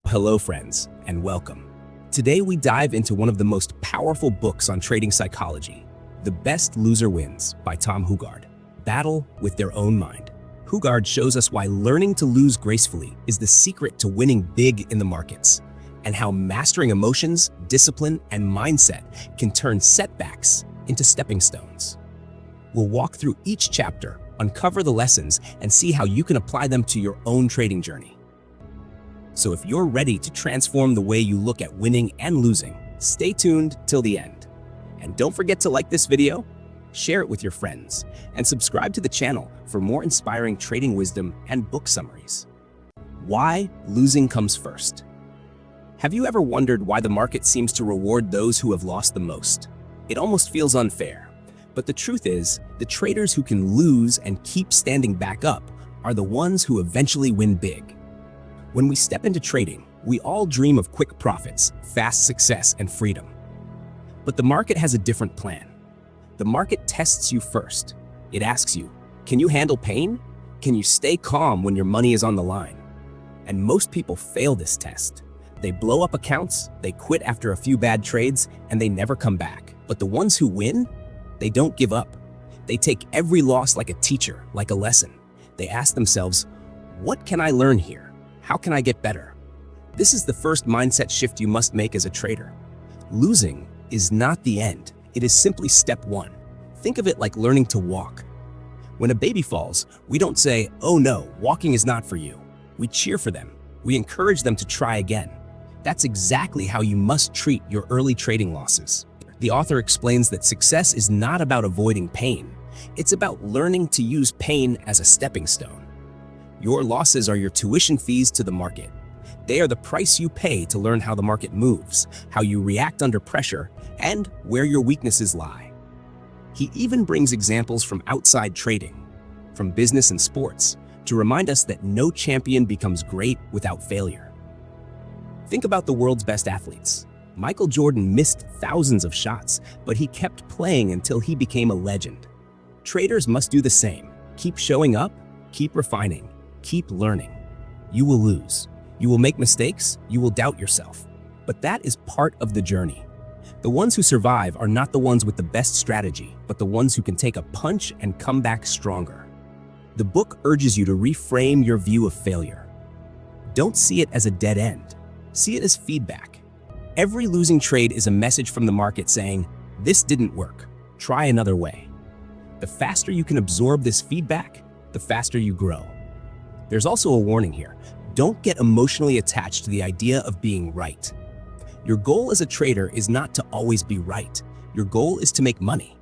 Hello friends, and welcome. Today we dive into one of the most powerful books on trading psychology, The Best Loser Wins by Tom Hougaard. Battle with their own mind. Hougaard shows us why learning to lose gracefully is the secret to winning big in the markets, and how mastering emotions, discipline, and mindset can turn setbacks into stepping stones. We'll walk through each chapter, uncover the lessons, and see how you can apply them to your own trading journey. So if you're ready to transform the way you look at winning and losing, stay tuned till the end. And don't forget to like this video, share it with your friends, and subscribe to the channel for more inspiring trading wisdom and book summaries. Why losing comes first. Have you ever wondered why the market seems to reward those who have lost the most? It almost feels unfair. But the truth is, the traders who can lose and keep standing back up are the ones who eventually win big. When we step into trading, we all dream of quick profits, fast success, and freedom. But the market has a different plan. The market tests you first. It asks you, can you handle pain? Can you stay calm when your money is on the line? And most people fail this test. They blow up accounts, they quit after a few bad trades, and they never come back. But the ones who win, they don't give up. They take every loss like a teacher, like a lesson. They ask themselves, what can I learn here? How can I get better? This is the first mindset shift you must make as a trader. Losing is not the end. It is simply step one. Think of it like learning to walk. When a baby falls, we don't say, oh no, walking is not for you. We cheer for them. We encourage them to try again. That's exactly how you must treat your early trading losses. The author explains that success is not about avoiding pain. It's about learning to use pain as a stepping stone. Your losses are your tuition fees to the market. They are the price you pay to learn how the market moves, how you react under pressure, and where your weaknesses lie. He even brings examples from outside trading, from business and sports, to remind us that no champion becomes great without failure. Think about the world's best athletes. Michael Jordan missed thousands of shots, but he kept playing until he became a legend. Traders must do the same. Keep showing up, keep refining, keep learning. You will lose. You will make mistakes. You will doubt yourself. But that is part of the journey. The ones who survive are not the ones with the best strategy, but the ones who can take a punch and come back stronger. The book urges you to reframe your view of failure. Don't see it as a dead end. See it as feedback. Every losing trade is a message from the market saying, this didn't work. Try another way. The faster you can absorb this feedback, the faster you grow. There's also a warning here. Don't get emotionally attached to the idea of being right. Your goal as a trader is not to always be right. Your goal is to make money.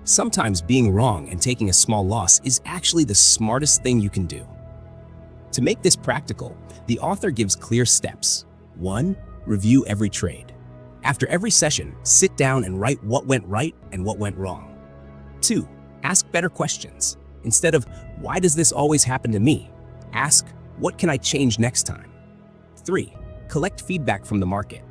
Sometimes being wrong and taking a small loss is actually the smartest thing you can do. To make this practical, the author gives clear steps. 1. Review every trade. After every session, sit down and write what went right and what went wrong. 2. Ask better questions. Instead of, why does this always happen to me? Ask, what can I change next time? 3. Collect feedback from the market.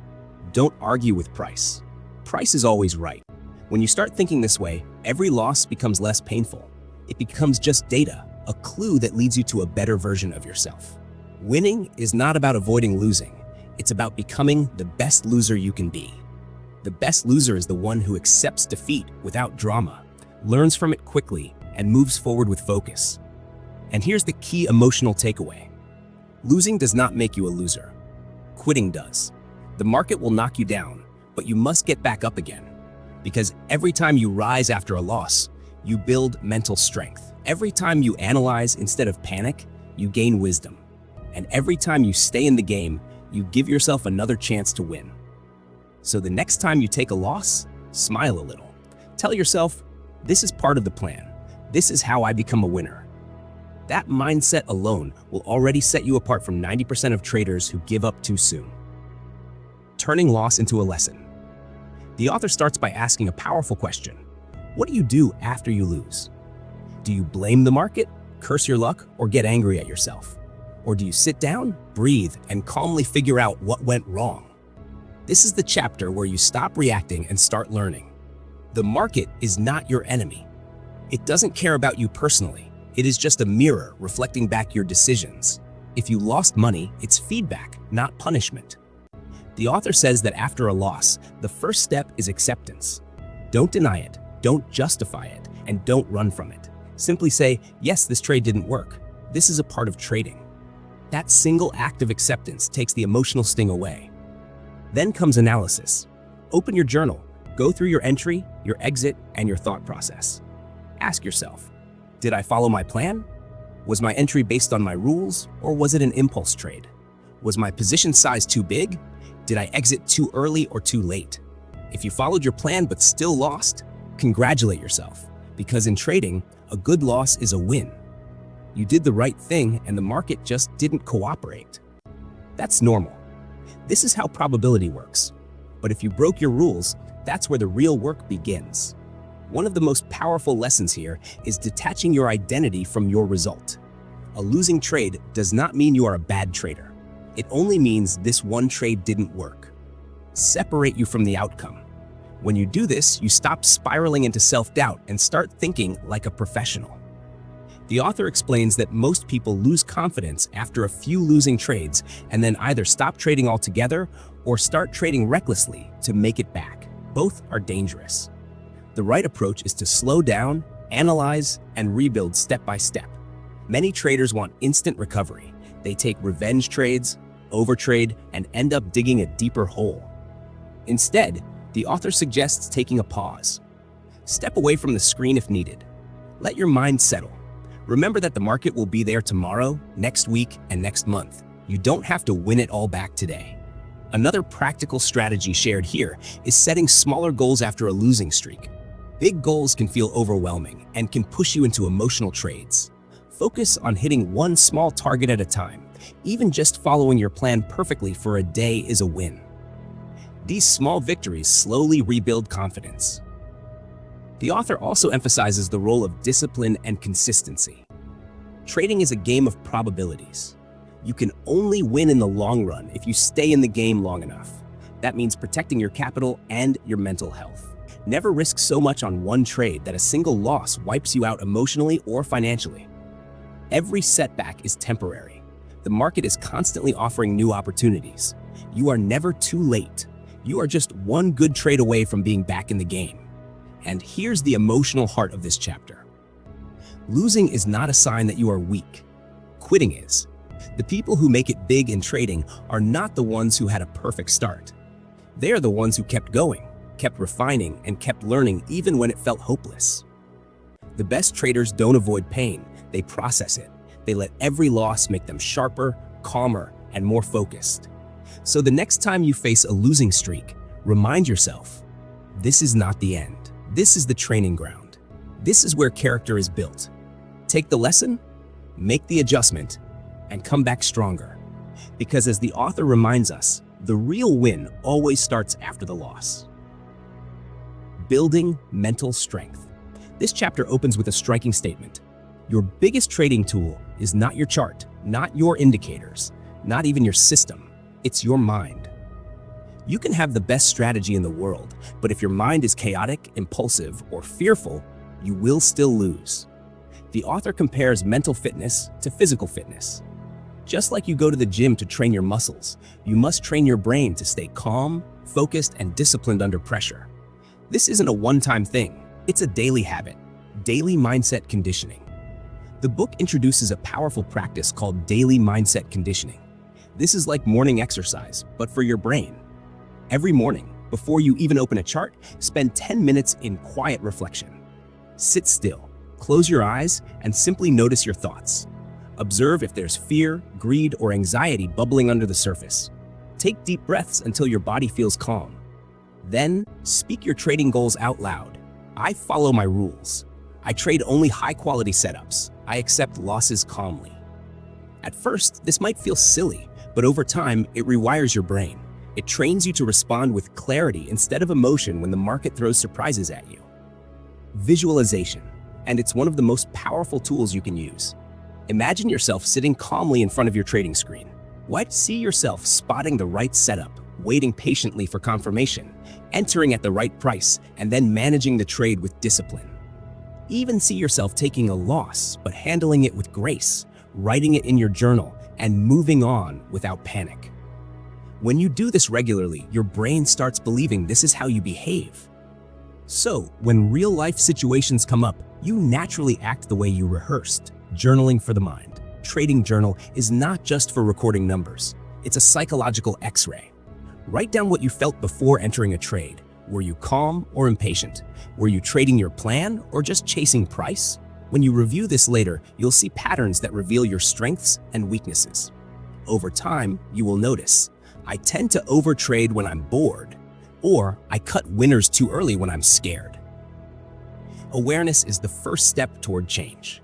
Don't argue with price. Price is always right. When you start thinking this way, every loss becomes less painful. It becomes just data, a clue that leads you to a better version of yourself. Winning is not about avoiding losing. It's about becoming the best loser you can be. The best loser is the one who accepts defeat without drama, learns from it quickly, and moves forward with focus. And here's the key emotional takeaway. Losing does not make you a loser. Quitting does. The market will knock you down, but you must get back up again. Because every time you rise after a loss, you build mental strength. Every time you analyze instead of panic, you gain wisdom. And every time you stay in the game, you give yourself another chance to win. So the next time you take a loss, smile a little. Tell yourself, this is part of the plan. This is how I become a winner. That mindset alone will already set you apart from 90% of traders who give up too soon. Turning loss into a lesson. The author starts by asking a powerful question. What do you do after you lose? Do you blame the market, curse your luck, or get angry at yourself? Or do you sit down, breathe, and calmly figure out what went wrong? This is the chapter where you stop reacting and start learning. The market is not your enemy. It doesn't care about you personally. It is just a mirror reflecting back your decisions. If you lost money, it's feedback, not punishment. The author says that after a loss, the first step is acceptance. Don't deny it, don't justify it, and don't run from it. Simply say, yes, this trade didn't work. This is a part of trading. That single act of acceptance takes the emotional sting away. Then comes analysis. Open your journal, go through your entry, your exit, and your thought process. Ask yourself, did I follow my plan? Was my entry based on my rules, or was it an impulse trade? Was my position size too big? Did I exit too early or too late? If you followed your plan but still lost, congratulate yourself, because in trading, a good loss is a win. You did the right thing and the market just didn't cooperate. That's normal. This is how probability works. But if you broke your rules, that's where the real work begins. One of the most powerful lessons here is detaching your identity from your result. A losing trade does not mean you are a bad trader. It only means this one trade didn't work. Separate you from the outcome. When you do this, you stop spiraling into self-doubt and start thinking like a professional. The author explains that most people lose confidence after a few losing trades and then either stop trading altogether or start trading recklessly to make it back. Both are dangerous. The right approach is to slow down, analyze, and rebuild step by step. Many traders want instant recovery. They take revenge trades, overtrade, and end up digging a deeper hole. Instead, the author suggests taking a pause. Step away from the screen if needed. Let your mind settle. Remember that the market will be there tomorrow, next week, and next month. You don't have to win it all back today. Another practical strategy shared here is setting smaller goals after a losing streak. Big goals can feel overwhelming and can push you into emotional trades. Focus on hitting one small target at a time. Even just following your plan perfectly for a day is a win. These small victories slowly rebuild confidence. The author also emphasizes the role of discipline and consistency. Trading is a game of probabilities. You can only win in the long run if you stay in the game long enough. That means protecting your capital and your mental health. Never risk so much on one trade that a single loss wipes you out emotionally or financially. Every setback is temporary. The market is constantly offering new opportunities. You are never too late. You are just one good trade away from being back in the game. And here's the emotional heart of this chapter. Losing is not a sign that you are weak. Quitting is. The people who make it big in trading are not the ones who had a perfect start. They are the ones who kept going, kept refining, and kept learning even when it felt hopeless. The best traders don't avoid pain, they process it. They let every loss make them sharper, calmer, and more focused. So the next time you face a losing streak, remind yourself, this is not the end. This is the training ground. This is where character is built. Take the lesson, make the adjustment, and come back stronger. Because as the author reminds us, the real win always starts after the loss. Building mental strength. This chapter opens with a striking statement. Your biggest trading tool is not your chart, not your indicators, not even your system. It's your mind. You can have the best strategy in the world, but if your mind is chaotic, impulsive, or fearful, you will still lose. The author compares mental fitness to physical fitness. Just like you go to the gym to train your muscles, you must train your brain to stay calm, focused, and disciplined under pressure. This isn't a one-time thing. It's a daily habit, daily mindset conditioning. The book introduces a powerful practice called daily mindset conditioning. This is like morning exercise, but for your brain. Every morning, before you even open a chart, spend 10 minutes in quiet reflection. Sit still, close your eyes, and simply notice your thoughts. Observe if there's fear, greed, or anxiety bubbling under the surface. Take deep breaths until your body feels calm. Then, speak your trading goals out loud. I follow my rules. I trade only high-quality setups. I accept losses calmly. At first, this might feel silly, but over time, it rewires your brain. It trains you to respond with clarity instead of emotion when the market throws surprises at you. Visualization, and it's one of the most powerful tools you can use. Imagine yourself sitting calmly in front of your trading screen. See yourself spotting the right setup, waiting patiently for confirmation, entering at the right price, and then managing the trade with discipline. Even see yourself taking a loss, but handling it with grace, writing it in your journal, and moving on without panic. When you do this regularly, your brain starts believing this is how you behave. So, when real-life situations come up, you naturally act the way you rehearsed. Journaling for the mind. Trading journal is not just for recording numbers. It's a psychological X-ray. Write down what you felt before entering a trade. Were you calm or impatient? Were you trading your plan or just chasing price? When you review this later, you'll see patterns that reveal your strengths and weaknesses. Over time, you will notice, I tend to overtrade when I'm bored, or I cut winners too early when I'm scared. Awareness is the first step toward change.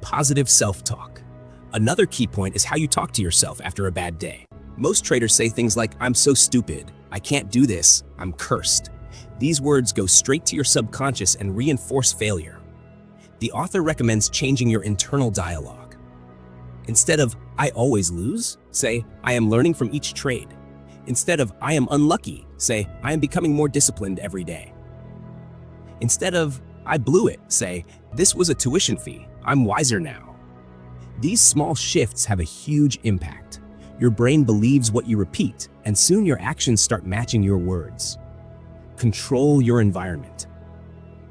Positive self-talk. Another key point is how you talk to yourself after a bad day. Most traders say things like, I'm so stupid, I can't do this, I'm cursed. These words go straight to your subconscious and reinforce failure. The author recommends changing your internal dialogue. Instead of, I always lose, say, I am learning from each trade. Instead of, I am unlucky, say, I am becoming more disciplined every day. Instead of, I blew it, say, this was a tuition fee, I'm wiser now. These small shifts have a huge impact. Your brain believes what you repeat, and soon your actions start matching your words. Control your environment.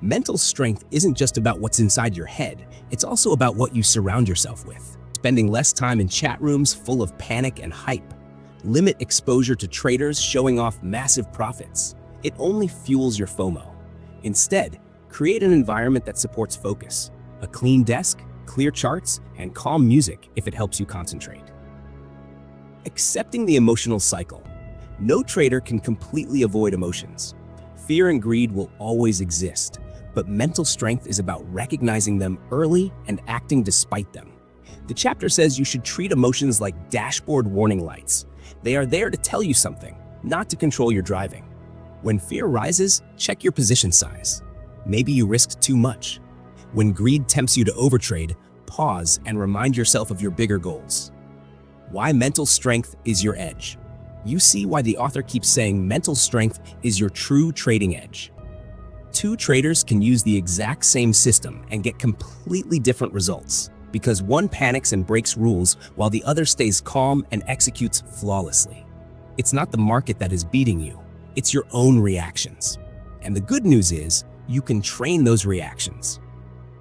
Mental strength isn't just about what's inside your head, it's also about what you surround yourself with. Spending less time in chat rooms full of panic and hype. Limit exposure to traders showing off massive profits. It only fuels your FOMO. Instead, create an environment that supports focus. A clean desk, clear charts, and calm music if it helps you concentrate. Accepting the emotional cycle. No trader can completely avoid emotions. Fear and greed will always exist, but mental strength is about recognizing them early and acting despite them. The chapter says you should treat emotions like dashboard warning lights. They are there to tell you something, not to control your driving. When fear rises, check your position size. Maybe you risked too much. When greed tempts you to overtrade, pause and remind yourself of your bigger goals. Why mental strength is your edge. You see why the author keeps saying mental strength is your true trading edge. Two traders can use the exact same system and get completely different results, because one panics and breaks rules while the other stays calm and executes flawlessly. It's not the market that is beating you, it's your own reactions. And the good news is, you can train those reactions.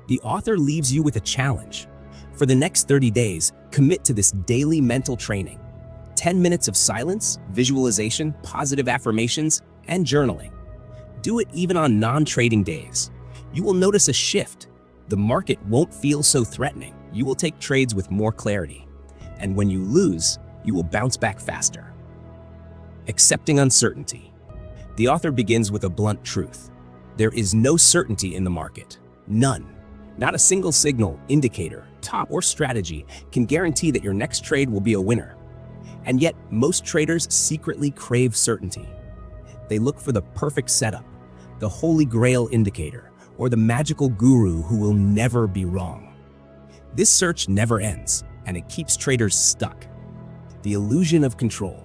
The author leaves you with a challenge. For the next 30 days, commit to this daily mental training. 10 minutes of silence, visualization, positive affirmations, and journaling. Do it even on non-trading days. You will notice a shift. The market won't feel so threatening. You will take trades with more clarity. And when you lose, you will bounce back faster. Accepting uncertainty. The author begins with a blunt truth. There is no certainty in the market. None. Not a single signal, indicator, top, or strategy can guarantee that your next trade will be a winner. And yet, most traders secretly crave certainty. They look for the perfect setup, the holy grail indicator, or the magical guru who will never be wrong. This search never ends, and it keeps traders stuck. The illusion of control.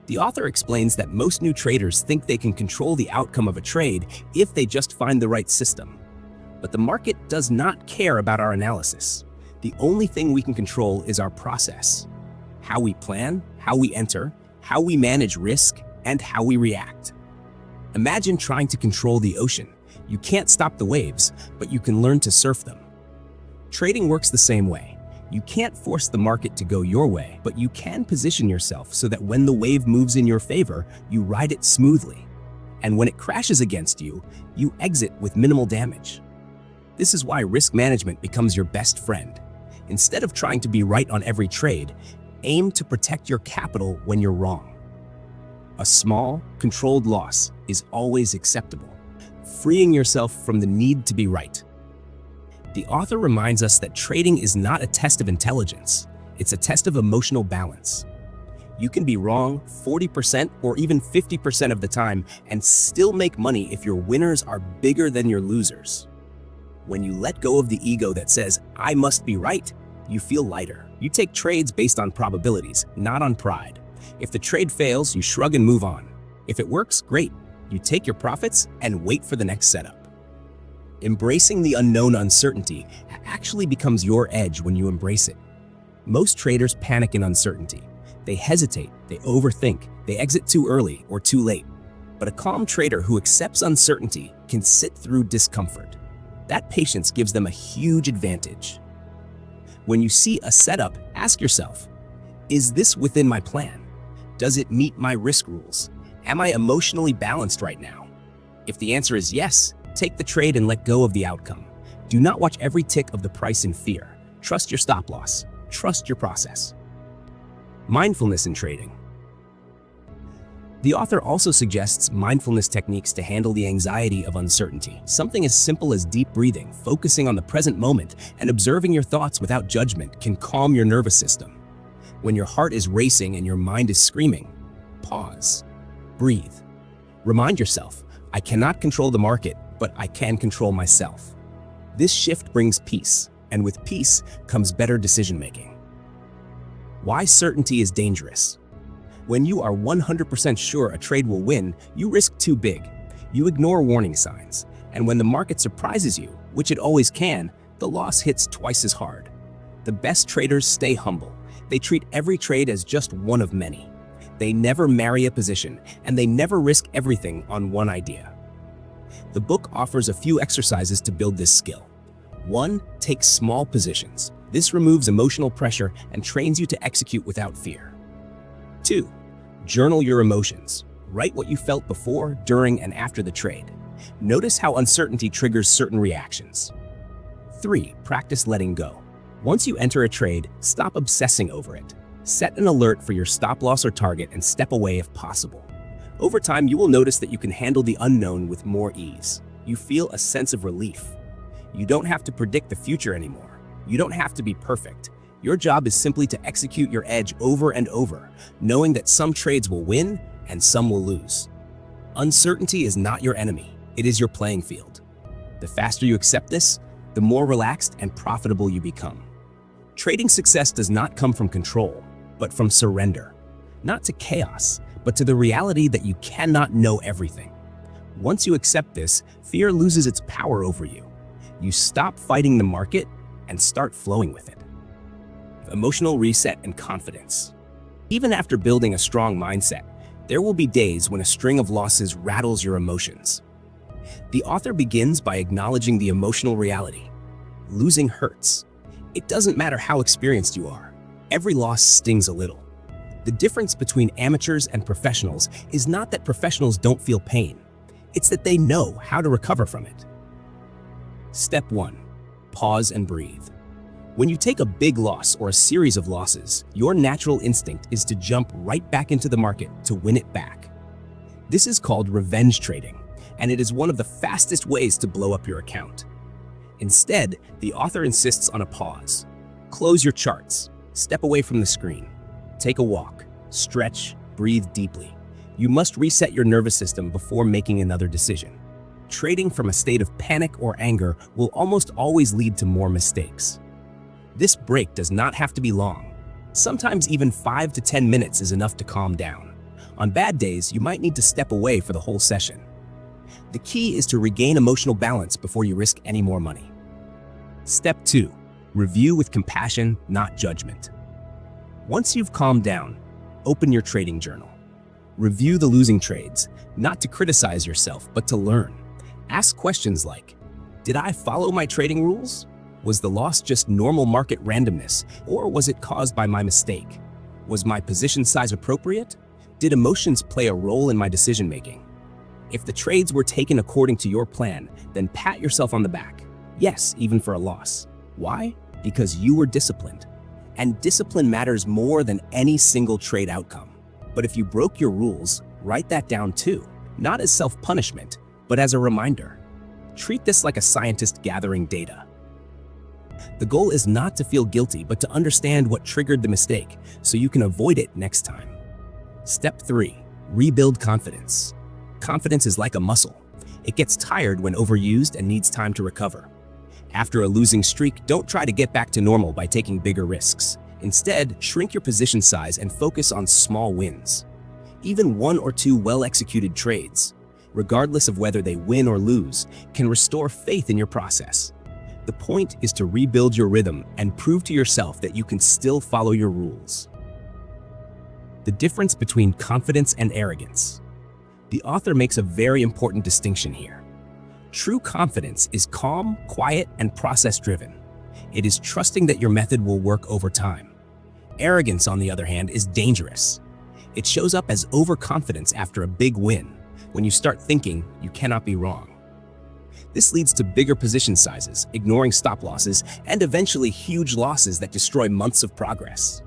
The author explains that most new traders think they can control the outcome of a trade if they just find the right system. But the market does not care about our analysis. The only thing we can control is our process. How we plan, how we enter, how we manage risk, and how we react. Imagine trying to control the ocean. You can't stop the waves, but you can learn to surf them. Trading works the same way. You can't force the market to go your way, but you can position yourself so that when the wave moves in your favor, you ride it smoothly. And when it crashes against you, you exit with minimal damage. This is why risk management becomes your best friend. Instead of trying to be right on every trade, aim to protect your capital when you're wrong. A small, controlled loss is always acceptable, freeing yourself from the need to be right. The author reminds us that trading is not a test of intelligence, it's a test of emotional balance. You can be wrong 40% or even 50% of the time and still make money if your winners are bigger than your losers. When you let go of the ego that says, I must be right, you feel lighter. You take trades based on probabilities, not on pride. If the trade fails, you shrug and move on. If it works, great. You take your profits and wait for the next setup. Embracing the unknown uncertainty actually becomes your edge when you embrace it. Most traders panic in uncertainty. They hesitate, they overthink, they exit too early or too late. But a calm trader who accepts uncertainty can sit through discomfort. That patience gives them a huge advantage. When you see a setup, ask yourself, is this within my plan? Does it meet my risk rules? Am I emotionally balanced right now? If the answer is yes, take the trade and let go of the outcome. Do not watch every tick of the price in fear. Trust your stop loss. Trust your process. Mindfulness in trading. The author also suggests mindfulness techniques to handle the anxiety of uncertainty. Something as simple as deep breathing, focusing on the present moment, and observing your thoughts without judgment can calm your nervous system. When your heart is racing and your mind is screaming, pause, breathe. Remind yourself, I cannot control the market, but I can control myself. This shift brings peace, and with peace comes better decision-making. Why certainty is dangerous. When you are 100% sure a trade will win, you risk too big. You ignore warning signs, and when the market surprises you, which it always can, the loss hits twice as hard. The best traders stay humble. They treat every trade as just one of many. They never marry a position, and they never risk everything on one idea. The book offers a few exercises to build this skill. 1. Take small positions. This removes emotional pressure and trains you to execute without fear. 2. Journal your emotions. Write what you felt before, during, and after the trade. Notice how uncertainty triggers certain reactions. 3. Practice letting go. Once you enter a trade, stop obsessing over it. Set an alert for your stop loss or target and step away if possible. Over time, you will notice that you can handle the unknown with more ease. You feel a sense of relief. You don't have to predict the future anymore. You don't have to be perfect. Your job is simply to execute your edge over and over, knowing that some trades will win and some will lose. Uncertainty is not your enemy. It is your playing field. The faster you accept this, the more relaxed and profitable you become. Trading success does not come from control, but from surrender. Not to chaos, but to the reality that you cannot know everything. Once you accept this, fear loses its power over you. You stop fighting the market and start flowing with it. Emotional reset and confidence. Even after building a strong mindset, there will be days when a string of losses rattles your emotions. The author begins by acknowledging the emotional reality. Losing hurts. It doesn't matter how experienced you are. Every loss stings a little. The difference between amateurs and professionals is not that professionals don't feel pain. It's that they know how to recover from it. Step 1. Pause and breathe. When you take a big loss or a series of losses, your natural instinct is to jump right back into the market to win it back. This is called revenge trading, and it is one of the fastest ways to blow up your account. Instead, the author insists on a pause. Close your charts, step away from the screen, take a walk, stretch, breathe deeply. You must reset your nervous system before making another decision. Trading from a state of panic or anger will almost always lead to more mistakes. This break does not have to be long. Sometimes even 5 to 10 minutes is enough to calm down. On bad days, you might need to step away for the whole session. The key is to regain emotional balance before you risk any more money. Step 2. Review with compassion, not judgment. Once you've calmed down, open your trading journal. Review the losing trades, not to criticize yourself, but to learn. Ask questions like, did I follow my trading rules? Was the loss just normal market randomness, or was it caused by my mistake? Was my position size appropriate? Did emotions play a role in my decision-making? If the trades were taken according to your plan, then pat yourself on the back. Yes, even for a loss. Why? Because you were disciplined. And discipline matters more than any single trade outcome. But if you broke your rules, write that down too, not as self-punishment, but as a reminder. Treat this like a scientist gathering data. The goal is not to feel guilty, but to understand what triggered the mistake so you can avoid it next time. Step 3. Rebuild confidence. Confidence is like a muscle. It gets tired when overused and needs time to recover. After a losing streak, don't try to get back to normal by taking bigger risks. Instead, shrink your position size and focus on small wins. Even 1 or 2 well-executed trades, regardless of whether they win or lose, can restore faith in your process. The point is to rebuild your rhythm and prove to yourself that you can still follow your rules. The difference between confidence and arrogance. The author makes a very important distinction here. True confidence is calm, quiet, and process-driven. It is trusting that your method will work over time. Arrogance, on the other hand, is dangerous. It shows up as overconfidence after a big win, when you start thinking you cannot be wrong. This leads to bigger position sizes, ignoring stop losses, and eventually huge losses that destroy months of progress.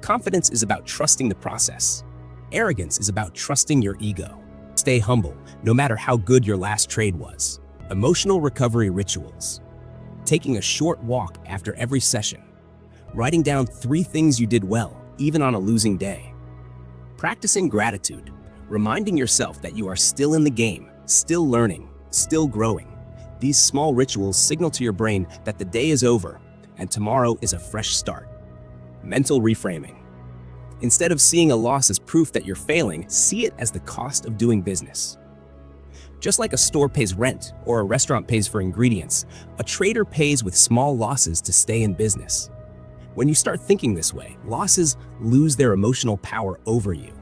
Confidence is about trusting the process. Arrogance is about trusting your ego. Stay humble, no matter how good your last trade was. Emotional recovery rituals. Taking a short walk after every session. Writing down 3 things you did well, even on a losing day. Practicing gratitude, reminding yourself that you are still in the game, still learning, still growing. These small rituals signal to your brain that the day is over and tomorrow is a fresh start. Mental reframing. Instead of seeing a loss as proof that you're failing, see it as the cost of doing business. Just like a store pays rent or a restaurant pays for ingredients, a trader pays with small losses to stay in business. When you start thinking this way, losses lose their emotional power over you.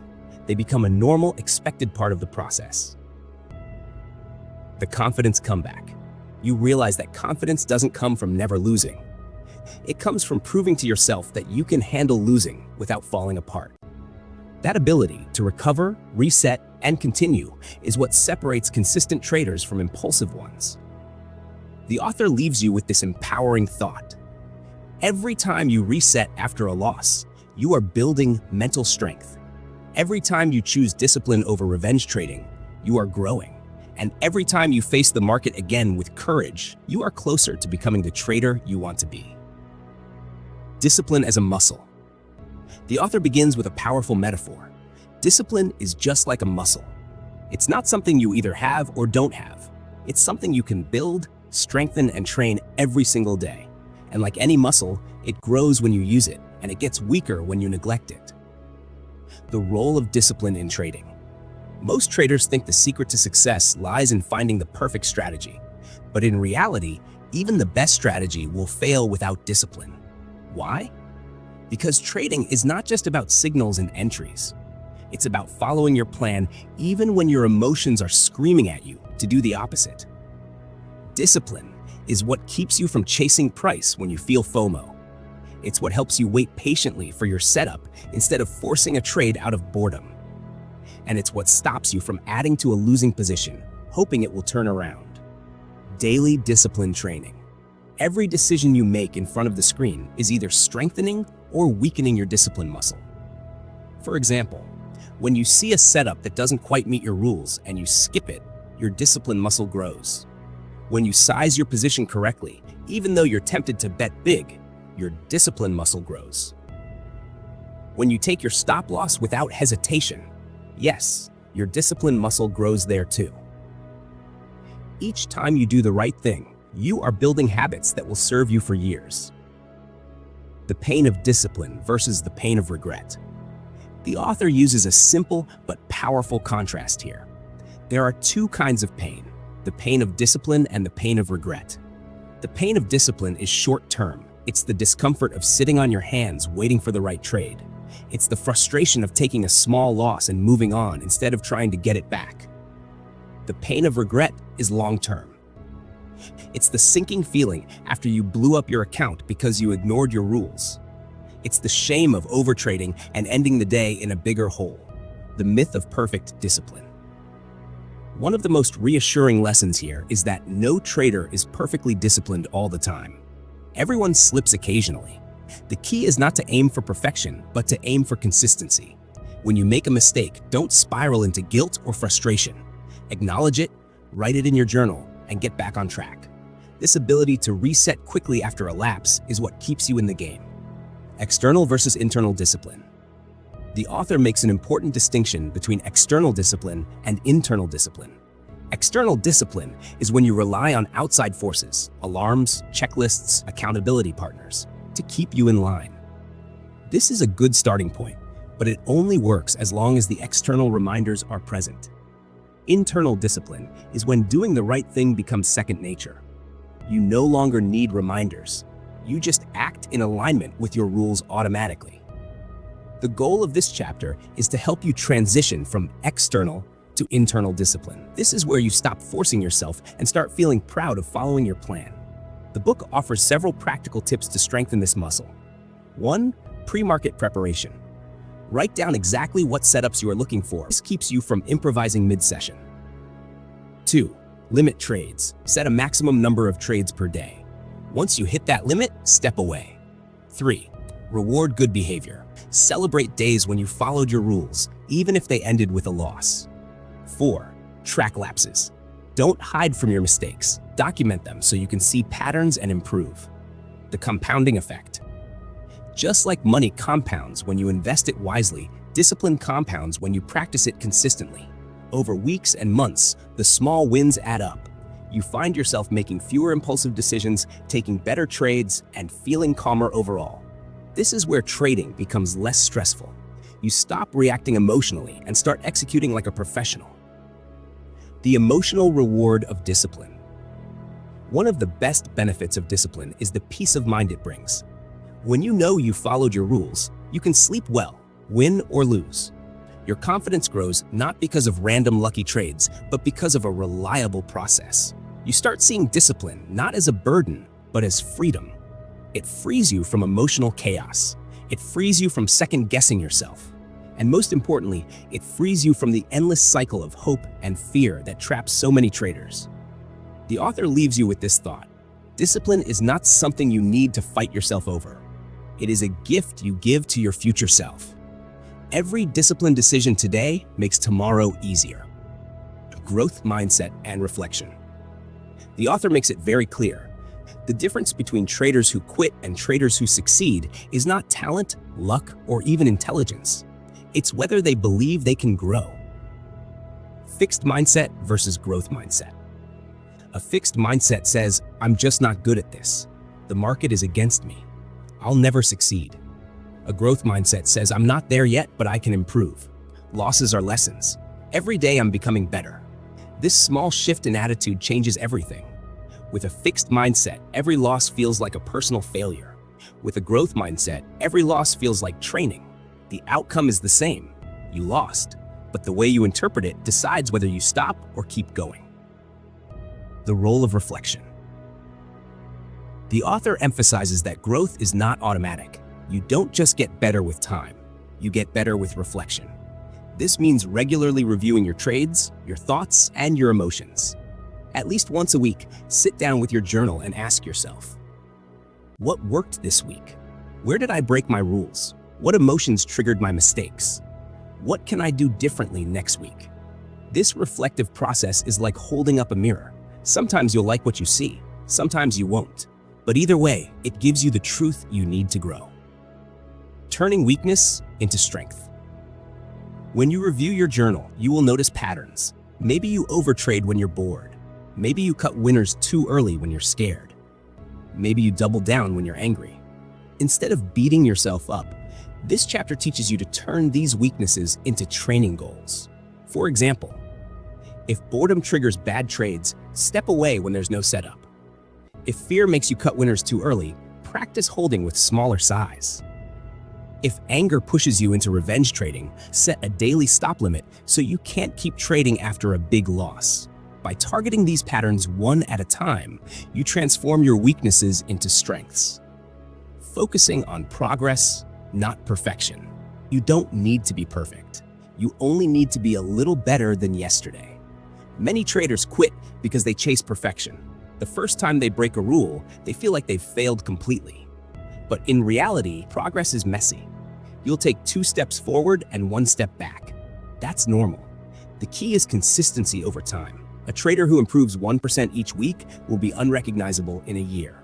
They become a normal, expected part of the process. The confidence comeback. You realize that confidence doesn't come from never losing. It comes from proving to yourself that you can handle losing without falling apart. That ability to recover, reset, and continue is what separates consistent traders from impulsive ones. The author leaves you with this empowering thought. Every time you reset after a loss, you are building mental strength. Every time you choose discipline over revenge trading, you are growing. And every time you face the market again with courage, you are closer to becoming the trader you want to be. Discipline as a muscle. The author begins with a powerful metaphor. Discipline is just like a muscle. It's not something you either have or don't have. It's something you can build, strengthen, and train every single day. And like any muscle, it grows when you use it, and it gets weaker when you neglect it. The role of discipline in trading. Most traders think the secret to success lies in finding the perfect strategy. But in reality, even the best strategy will fail without discipline. Why? Because trading is not just about signals and entries. It's about following your plan even when your emotions are screaming at you to do the opposite. Discipline is what keeps you from chasing price when you feel FOMO. It's what helps you wait patiently for your setup instead of forcing a trade out of boredom. And it's what stops you from adding to a losing position, hoping it will turn around. Daily discipline training. Every decision you make in front of the screen is either strengthening or weakening your discipline muscle. For example, when you see a setup that doesn't quite meet your rules and you skip it, your discipline muscle grows. When you size your position correctly, even though you're tempted to bet big, your discipline muscle grows. When you take your stop loss without hesitation, yes, your discipline muscle grows there too. Each time you do the right thing, you are building habits that will serve you for years. The pain of discipline versus the pain of regret. The author uses a simple but powerful contrast here. There are 2 kinds of pain, the pain of discipline and the pain of regret. The pain of discipline is short-term. It's the discomfort of sitting on your hands waiting for the right trade. It's the frustration of taking a small loss and moving on instead of trying to get it back. The pain of regret is long-term. It's the sinking feeling after you blew up your account because you ignored your rules. It's the shame of overtrading and ending the day in a bigger hole. The myth of perfect discipline. One of the most reassuring lessons here is that no trader is perfectly disciplined all the time. Everyone slips occasionally. The key is not to aim for perfection, but to aim for consistency. When you make a mistake, don't spiral into guilt or frustration. Acknowledge it, write it in your journal, and get back on track. This ability to reset quickly after a lapse is what keeps you in the game. External versus internal discipline. The author makes an important distinction between external discipline and internal discipline. External discipline is when you rely on outside forces, alarms, checklists, accountability partners, to keep you in line. This is a good starting point, but it only works as long as the external reminders are present. Internal discipline is when doing the right thing becomes second nature. You no longer need reminders. You just act in alignment with your rules automatically. The goal of this chapter is to help you transition from external to internal discipline. This is where you stop forcing yourself and start feeling proud of following your plan. The book offers several practical tips to strengthen this muscle. 1. Pre-market preparation. Write down exactly what setups you are looking for. This keeps you from improvising mid-session. 2. Limit trades. Set a maximum number of trades per day. Once you hit that limit, step away. 3. Reward good behavior. Celebrate days when you followed your rules, even if they ended with a loss. 4. Track lapses. Don't hide from your mistakes. Document them so you can see patterns and improve. The compounding effect. Just like money compounds when you invest it wisely, discipline compounds when you practice it consistently. Over weeks and months, the small wins add up. You find yourself making fewer impulsive decisions, taking better trades, and feeling calmer overall. This is where trading becomes less stressful. You stop reacting emotionally and start executing like a professional. The emotional reward of discipline. One of the best benefits of discipline is the peace of mind it brings. When you know you followed your rules, you can sleep well, win or lose. Your confidence grows not because of random lucky trades, but because of a reliable process. You start seeing discipline not as a burden, but as freedom. It frees you from emotional chaos. It frees you from second-guessing yourself. And most importantly, it frees you from the endless cycle of hope and fear that traps so many traders. The author leaves you with this thought. Discipline is not something you need to fight yourself over. It is a gift you give to your future self. Every disciplined decision today makes tomorrow easier. Growth mindset and reflection. The author makes it very clear. The difference between traders who quit and traders who succeed is not talent, luck, or even intelligence. It's whether they believe they can grow. Fixed mindset versus growth mindset. A fixed mindset says, I'm just not good at this. The market is against me. I'll never succeed. A growth mindset says, I'm not there yet, but I can improve. Losses are lessons. Every day I'm becoming better. This small shift in attitude changes everything. With a fixed mindset, every loss feels like a personal failure. With a growth mindset, every loss feels like training. The outcome is the same. You lost, but the way you interpret it decides whether you stop or keep going. The role of reflection. The author emphasizes that growth is not automatic. You don't just get better with time. You get better with reflection. This means regularly reviewing your trades, your thoughts, and your emotions. At least once a week, sit down with your journal and ask yourself, what worked this week? Where did I break my rules? What emotions triggered my mistakes? What can I do differently next week? This reflective process is like holding up a mirror. Sometimes you'll like what you see, sometimes you won't. But either way, it gives you the truth you need to grow. Turning weakness into strength. When you review your journal, you will notice patterns. Maybe you overtrade when you're bored. Maybe you cut winners too early when you're scared. Maybe you double down when you're angry. Instead of beating yourself up, this chapter teaches you to turn these weaknesses into training goals. For example, if boredom triggers bad trades, step away when there's no setup. If fear makes you cut winners too early, practice holding with smaller size. If anger pushes you into revenge trading, set a daily stop limit so you can't keep trading after a big loss. By targeting these patterns one at a time, you transform your weaknesses into strengths. Focusing on progress, not perfection. You don't need to be perfect. You only need to be a little better than yesterday. Many traders quit because they chase perfection. The first time they break a rule, they feel like they've failed completely. But in reality, progress is messy. You'll take 2 steps forward and 1 step back. That's normal. The key is consistency over time. A trader who improves 1% each week will be unrecognizable in a year.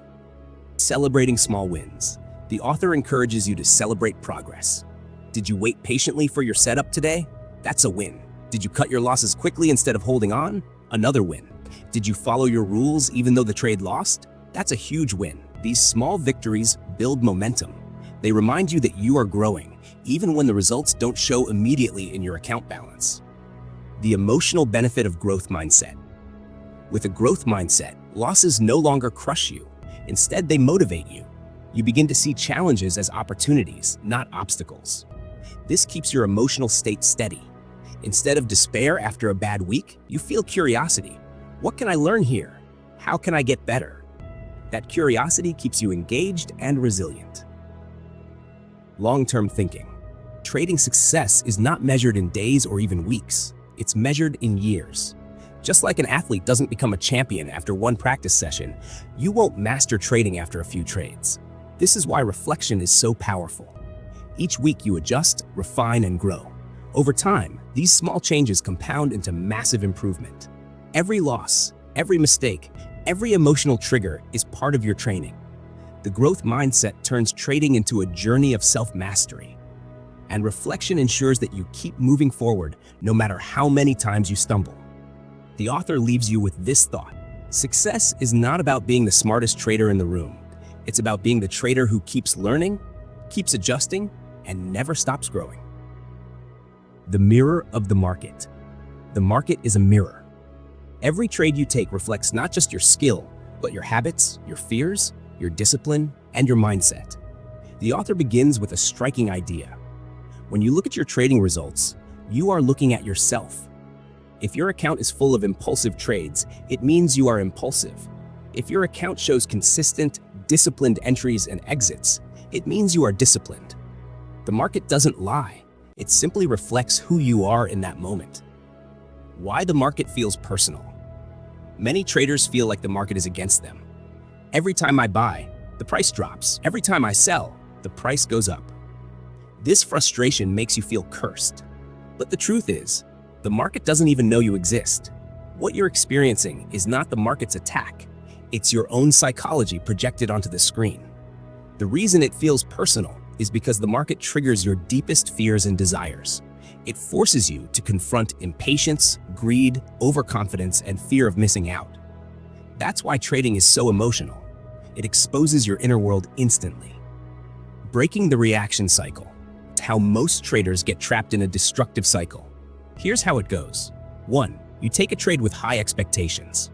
Celebrating small wins. The author encourages you to celebrate progress. Did you wait patiently for your setup today? That's a win. Did you cut your losses quickly instead of holding on? Another win. Did you follow your rules even though the trade lost? That's a huge win. These small victories build momentum. They remind you that you are growing, even when the results don't show immediately in your account balance. The emotional benefit of growth mindset. With a growth mindset, Losses no longer crush you. Instead, they motivate you. You begin to see challenges as opportunities, not obstacles. This keeps your emotional state steady. Instead of despair after a bad week, you feel curiosity. What can I learn here? How can I get better? That curiosity keeps you engaged and resilient. Long-term thinking. Trading success is not measured in days or even weeks. It's measured in years. Just like an athlete doesn't become a champion after one practice session, you won't master trading after a few trades. This is why reflection is so powerful. Each week you adjust, refine, and grow. Over time, these small changes compound into massive improvement. Every loss, every mistake, every emotional trigger is part of your training. The growth mindset turns trading into a journey of self-mastery. And reflection ensures that you keep moving forward no matter how many times you stumble. The author leaves you with this thought: success is not about being the smartest trader in the room. It's about being the trader who keeps learning, keeps adjusting, and never stops growing. The mirror of the market. The market is a mirror. Every trade you take reflects not just your skill, but your habits, your fears, your discipline, and your mindset. The author begins with a striking idea. When you look at your trading results, you are looking at yourself. If your account is full of impulsive trades, it means you are impulsive. If your account shows consistent, disciplined entries and exits, it means you are disciplined. The market doesn't lie. It simply reflects who you are in that moment. Why the market feels personal. Many traders feel like the market is against them. Every time I buy, the price drops. Every time I sell, the price goes up. This frustration makes you feel cursed. But the truth is, the market doesn't even know you exist. What you're experiencing is not the market's attack. It's your own psychology projected onto the screen. The reason it feels personal is because the market triggers your deepest fears and desires. It forces you to confront impatience, greed, overconfidence, and fear of missing out. That's why trading is so emotional. It exposes your inner world instantly. Breaking the reaction cycle. How most traders get trapped in a destructive cycle. Here's how it goes. 1. You take a trade with high expectations.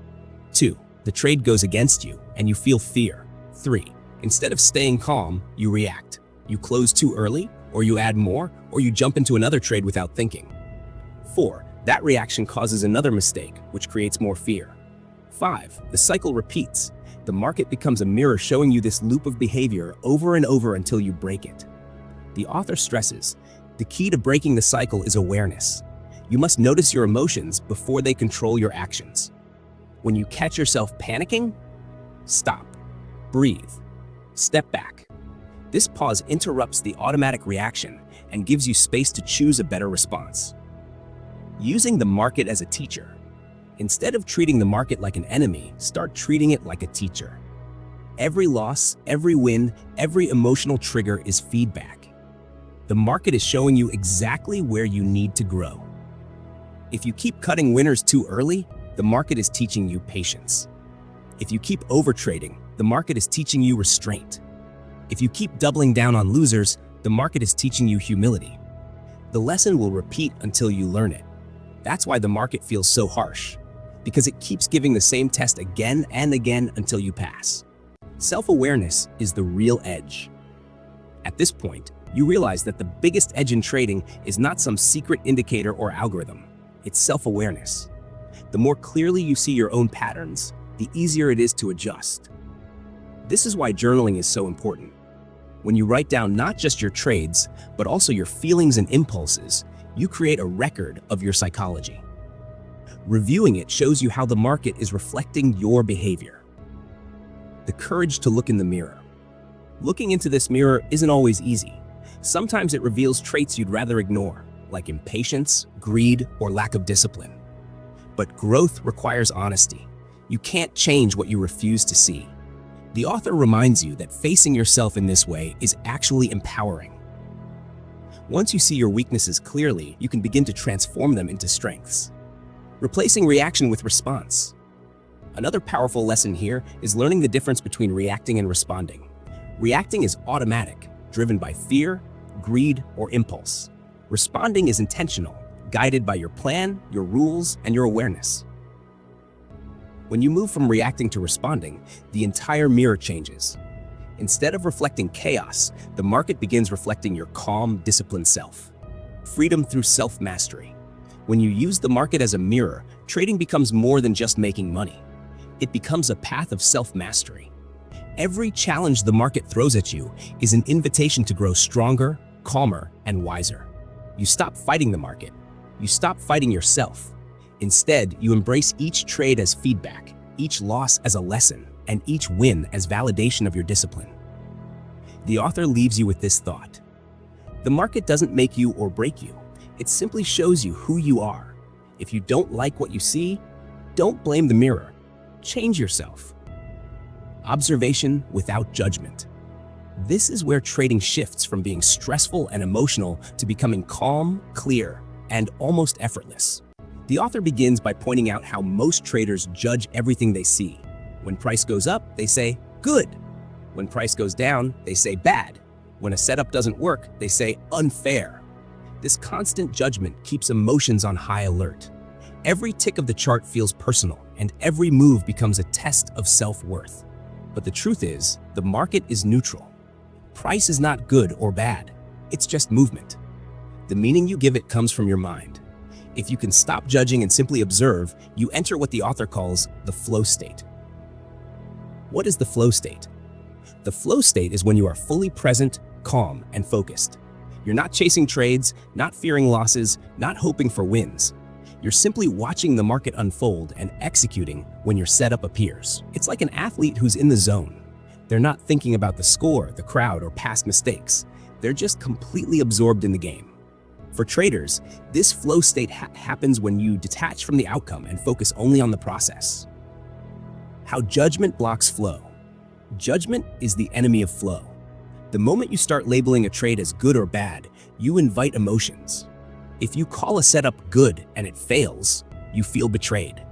2. The trade goes against you and you feel fear. 3. Instead of staying calm, you react. You close too early, or you add more, or you jump into another trade without thinking. 4. That reaction causes another mistake, which creates more fear. 5. The cycle repeats. The market becomes a mirror showing you this loop of behavior over and over until you break it. The author stresses, the key to breaking the cycle is awareness. You must notice your emotions before they control your actions. When you catch yourself panicking, stop, breathe, step back. This pause interrupts the automatic reaction and gives you space to choose a better response. Using the market as a teacher. Instead of treating the market like an enemy, start treating it like a teacher. Every loss, every win, every emotional trigger is feedback. The market is showing you exactly where you need to grow. If you keep cutting winners too early, the market is teaching you patience. If you keep overtrading, the market is teaching you restraint. If you keep doubling down on losers, the market is teaching you humility. The lesson will repeat until you learn it. That's why the market feels so harsh, because it keeps giving the same test again and again until you pass. Self-awareness is the real edge. At this point, you realize that the biggest edge in trading is not some secret indicator or algorithm. It's self-awareness. The more clearly you see your own patterns, the easier it is to adjust. This is why journaling is so important. When you write down not just your trades, but also your feelings and impulses, you create a record of your psychology. Reviewing it shows you how the market is reflecting your behavior. The courage to look in the mirror. Looking into this mirror isn't always easy. Sometimes it reveals traits you'd rather ignore, like impatience, greed, or lack of discipline. But growth requires honesty. You can't change what you refuse to see. The author reminds you that facing yourself in this way is actually empowering. Once you see your weaknesses clearly, you can begin to transform them into strengths. Replacing reaction with response. Another powerful lesson here is learning the difference between reacting and responding. Reacting is automatic, driven by fear, greed, or impulse. Responding is intentional, guided by your plan, your rules, and your awareness. When you move from reacting to responding, the entire mirror changes. Instead of reflecting chaos, the market begins reflecting your calm, disciplined self. Freedom through self-mastery. When you use the market as a mirror, trading becomes more than just making money. It becomes a path of self-mastery. Every challenge the market throws at you is an invitation to grow stronger, calmer, and wiser. You stop fighting the market. You stop fighting yourself. Instead, you embrace each trade as feedback, each loss as a lesson, and each win as validation of your discipline. The author leaves you with this thought. The market doesn't make you or break you. It simply shows you who you are. If you don't like what you see, don't blame the mirror. Change yourself. Observation without judgment. This is where trading shifts from being stressful and emotional to becoming calm, clear, and almost effortless. The author begins by pointing out how most traders judge everything they see. When price goes up, they say, good. When price goes down, they say bad. When a setup doesn't work, they say unfair. This constant judgment keeps emotions on high alert. Every tick of the chart feels personal, and every move becomes a test of self-worth. But the truth is, the market is neutral. Price is not good or bad. It's just movement. The meaning you give it comes from your mind. If you can stop judging and simply observe, you enter what the author calls the flow state. What is the flow state? The flow state is when you are fully present, calm, and focused. You're not chasing trades, not fearing losses, not hoping for wins. You're simply watching the market unfold and executing when your setup appears. It's like an athlete who's in the zone. They're not thinking about the score, the crowd, or past mistakes. They're just completely absorbed in the game. For traders, this flow state happens when you detach from the outcome and focus only on the process. How judgment blocks flow. Judgment is the enemy of flow. The moment you start labeling a trade as good or bad, you invite emotions. If you call a setup good and it fails, you feel betrayed.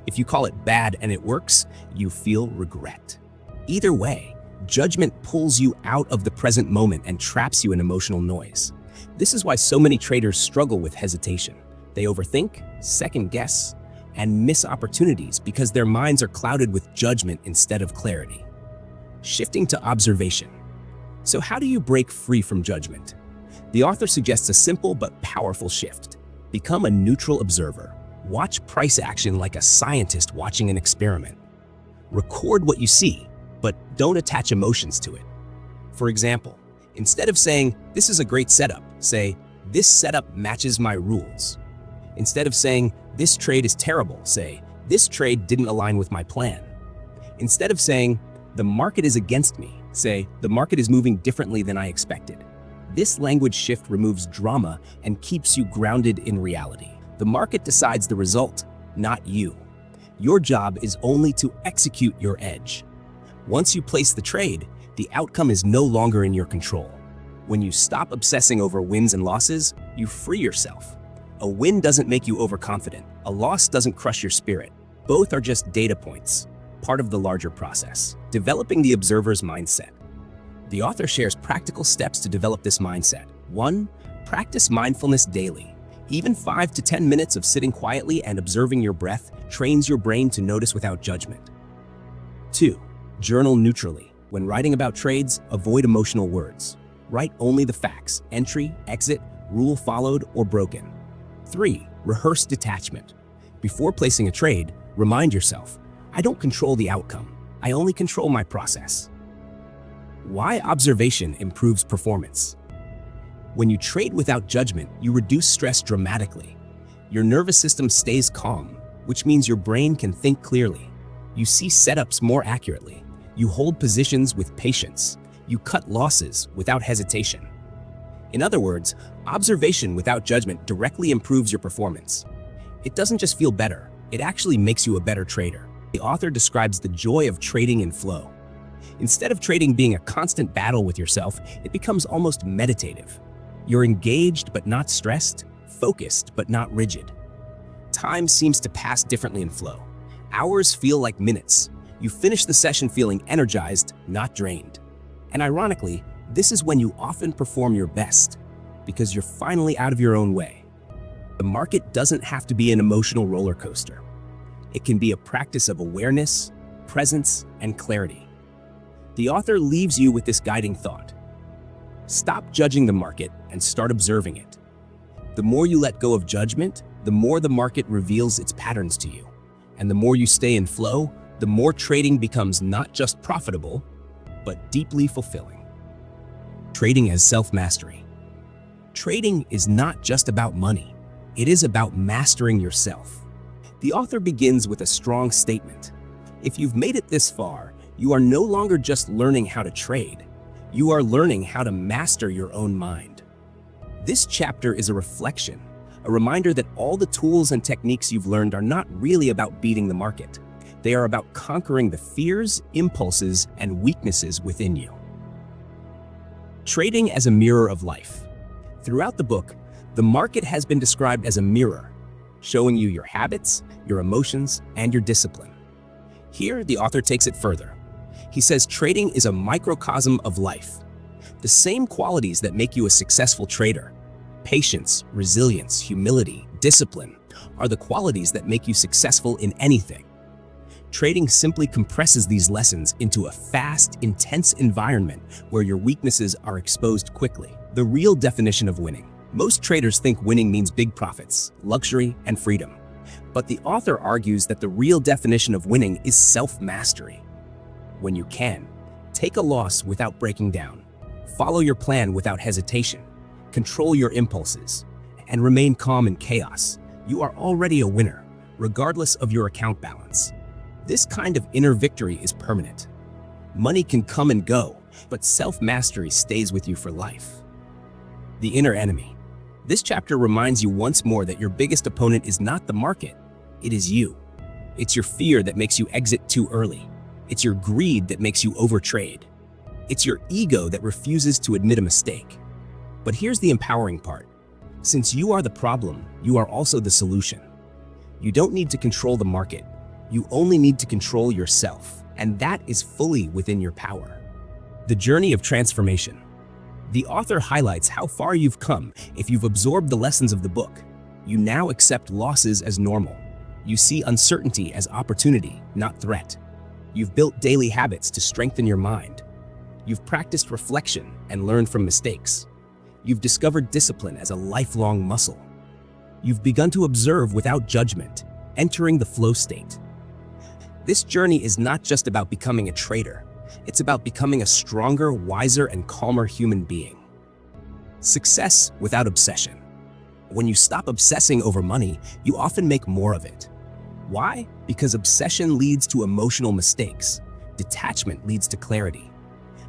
If you call it bad and it works, you feel regret. Either way, judgment pulls you out of the present moment and traps you in emotional noise. This is why so many traders struggle with hesitation. They overthink, second guess, and miss opportunities because their minds are clouded with judgment instead of clarity. Shifting to observation. So how do you break free from judgment? The author suggests a simple but powerful shift. Become a neutral observer. Watch price action like a scientist watching an experiment. Record what you see, but don't attach emotions to it. For example, instead of saying, "This is a great setup," say, "This setup matches my rules." Instead of saying, "This trade is terrible," say, "This trade didn't align with my plan." Instead of saying, "The market is against me," say, "The market is moving differently than I expected." This language shift removes drama and keeps you grounded in reality. The market decides the result, not you. Your job is only to execute your edge. Once you place the trade, the outcome is no longer in your control. When you stop obsessing over wins and losses, you free yourself. A win doesn't make you overconfident. A loss doesn't crush your spirit. Both are just data points, part of the larger process. Developing the observer's mindset. The author shares practical steps to develop this mindset. 1. Practice mindfulness daily. Even 5 to 10 minutes of sitting quietly and observing your breath trains your brain to notice without judgment. 2. Journal neutrally. When writing about trades, avoid emotional words. Write only the facts: entry, exit, rule followed, or broken. 3. Rehearse detachment. Before placing a trade, remind yourself, "I don't control the outcome. I only control my process." Why observation improves performance. When you trade without judgment, you reduce stress dramatically. Your nervous system stays calm, which means your brain can think clearly. You see setups more accurately. You hold positions with patience. You cut losses without hesitation. In other words, observation without judgment directly improves your performance. It doesn't just feel better, it actually makes you a better trader. The author describes the joy of trading in flow. Instead of trading being a constant battle with yourself, it becomes almost meditative. You're engaged but not stressed, focused but not rigid. Time seems to pass differently in flow. Hours feel like minutes. You finish the session feeling energized, not drained. And ironically, this is when you often perform your best, because you're finally out of your own way. The market doesn't have to be an emotional roller coaster. It can be a practice of awareness, presence, and clarity. The author leaves you with this guiding thought. Stop judging the market and start observing it. The more you let go of judgment, the more the market reveals its patterns to you. And the more you stay in flow, the more trading becomes not just profitable, but deeply fulfilling. Trading as self-mastery. Trading is not just about money. It is about mastering yourself. The author begins with a strong statement. If you've made it this far, you are no longer just learning how to trade. You are learning how to master your own mind. This chapter is a reflection, a reminder that all the tools and techniques you've learned are not really about beating the market. They are about conquering the fears, impulses, and weaknesses within you. Trading as a mirror of life. Throughout the book, the market has been described as a mirror, showing you your habits, your emotions, and your discipline. Here, the author takes it further. He says trading is a microcosm of life. The same qualities that make you a successful trader, patience, resilience, humility, discipline, are the qualities that make you successful in anything. Trading simply compresses these lessons into a fast, intense environment where your weaknesses are exposed quickly. The real definition of winning. Most traders think winning means big profits, luxury, and freedom. But the author argues that the real definition of winning is self-mastery. When you can, take a loss without breaking down, follow your plan without hesitation, control your impulses, and remain calm in chaos, you are already a winner, regardless of your account balance. This kind of inner victory is permanent. Money can come and go, but self-mastery stays with you for life. The inner enemy. This chapter reminds you once more that your biggest opponent is not the market, it is you. It's your fear that makes you exit too early. It's your greed that makes you overtrade. It's your ego that refuses to admit a mistake. But here's the empowering part. Since you are the problem, you are also the solution. You don't need to control the market. You only need to control yourself, and that is fully within your power. The journey of transformation. The author highlights how far you've come if you've absorbed the lessons of the book. You now accept losses as normal. You see uncertainty as opportunity, not threat. You've built daily habits to strengthen your mind. You've practiced reflection and learned from mistakes. You've discovered discipline as a lifelong muscle. You've begun to observe without judgment, entering the flow state. This journey is not just about becoming a trader. It's about becoming a stronger, wiser, and calmer human being. Success without obsession. When you stop obsessing over money, you often make more of it. Why? Because obsession leads to emotional mistakes. Detachment leads to clarity.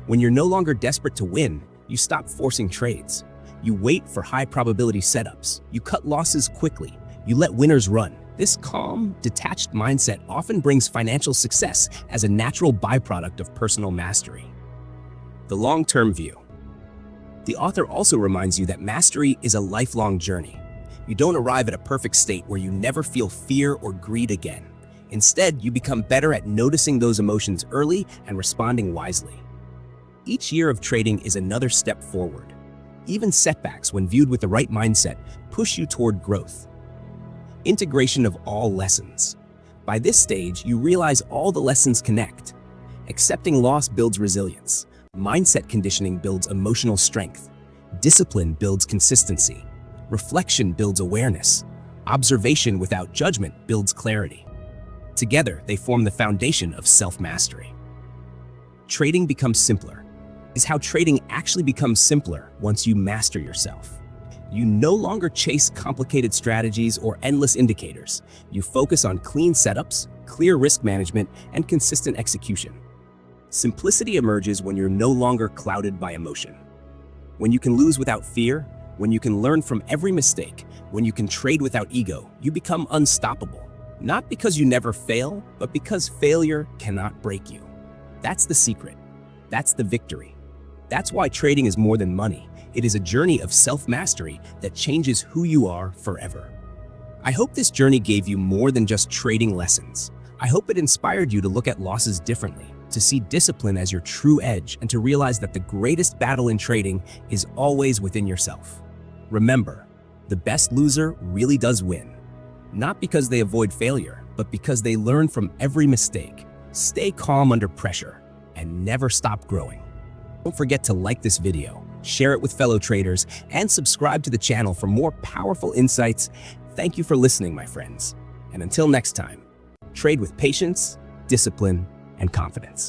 When you're no longer desperate to win, you stop forcing trades. You wait for high-probability setups. You cut losses quickly. You let winners run. This calm, detached mindset often brings financial success as a natural byproduct of personal mastery. The long-term view. The author also reminds you that mastery is a lifelong journey. You don't arrive at a perfect state where you never feel fear or greed again. Instead, you become better at noticing those emotions early and responding wisely. Each year of trading is another step forward. Even setbacks, when viewed with the right mindset, push you toward growth. Integration of all lessons. By this stage, you realize all the lessons connect. Accepting loss builds resilience. Mindset conditioning builds emotional strength. Discipline builds consistency. Reflection builds awareness. Observation without judgment builds clarity. Together, they form the foundation of self-mastery. Trading becomes simpler. Is how trading actually becomes simpler once you master yourself. You no longer chase complicated strategies or endless indicators. You focus on clean setups, clear risk management, and consistent execution. Simplicity emerges when you're no longer clouded by emotion. When you can lose without fear, when you can learn from every mistake, when you can trade without ego, you become unstoppable. Not because you never fail, but because failure cannot break you. That's the secret. That's the victory. That's why trading is more than money. It is a journey of self-mastery that changes who you are forever. I hope this journey gave you more than just trading lessons. I hope it inspired you to look at losses differently, to see discipline as your true edge, and to realize that the greatest battle in trading is always within yourself. Remember, the best loser really does win. Not because they avoid failure, but because they learn from every mistake, stay calm under pressure, and never stop growing. Don't forget to like this video, share it with fellow traders, and subscribe to the channel for more powerful insights. Thank you for listening, my friends. And until next time, trade with patience, discipline, and confidence.